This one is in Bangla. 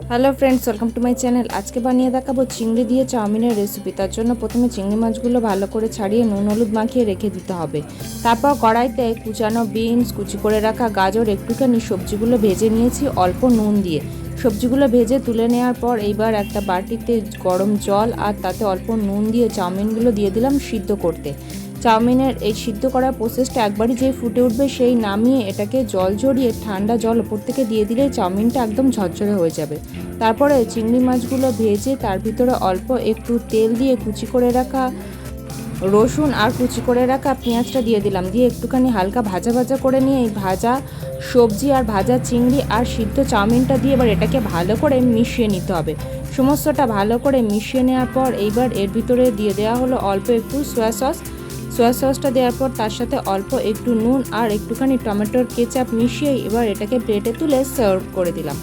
Hello friends, welcome to my channel. আজকে বানিয়ে দেখাবো চিংড়ি দিয়ে চাউমিনের রেসিপি। তার জন্য প্রথমে চিংড়ি মাছগুলো ভালো করে ছাড়িয়ে নুন হলুদ মাখিয়ে রেখে দিতে হবে। তারপর কড়াইতে কুচানো বিনস, কুচি করে রাখা গাজর, একটুখানি সবজিগুলো ভেজে নিয়েছি অল্প নুন দিয়ে। সবজিগুলো ভেজে তুলে নেওয়ার পর এইবার একটা বাটিতে গরম জল আর তাতে অল্প নুন দিয়ে চাউমিনগুলো দিয়ে দিলাম সিদ্ধ করতে। চাউমিনের এই সিদ্ধ করার প্রসেসটা একবারই যে ফুটে উঠবে সেই নামিয়ে এটাকে জল ঝরিয়ে ঠান্ডা জল ওপর থেকে দিয়ে দিলে চাউমিনটা একদম ঝরঝরে হয়ে যাবে। তারপরে চিংড়ি মাছগুলো ভেজে তার ভিতরে অল্প একটু তেল দিয়ে কুচি করে রাখা রসুন আর কুচি করে রাখা পেঁয়াজটা দিয়ে দিলাম। দিয়ে একটুখানি হালকা ভাজা ভাজা করে নিয়ে এই ভাজা সবজি আর ভাজা চিংড়ি আর সিদ্ধ চাউমিনটা দিয়ে এবার এটাকে ভালো করে মিশিয়ে নিতে হবে। সমস্তটা ভালো করে মিশিয়ে নেওয়ার পর এইবার এর ভিতরে দিয়ে দেওয়া হলো অল্প একটু সোয়া সসটা দেওয়ার পর তার সাথে অল্প একটু নুন আর একটুখানি টমেটোর কেচাপ মিশিয়ে এবার এটাকে প্লেটে তুলে সার্ভ করে দিলাম।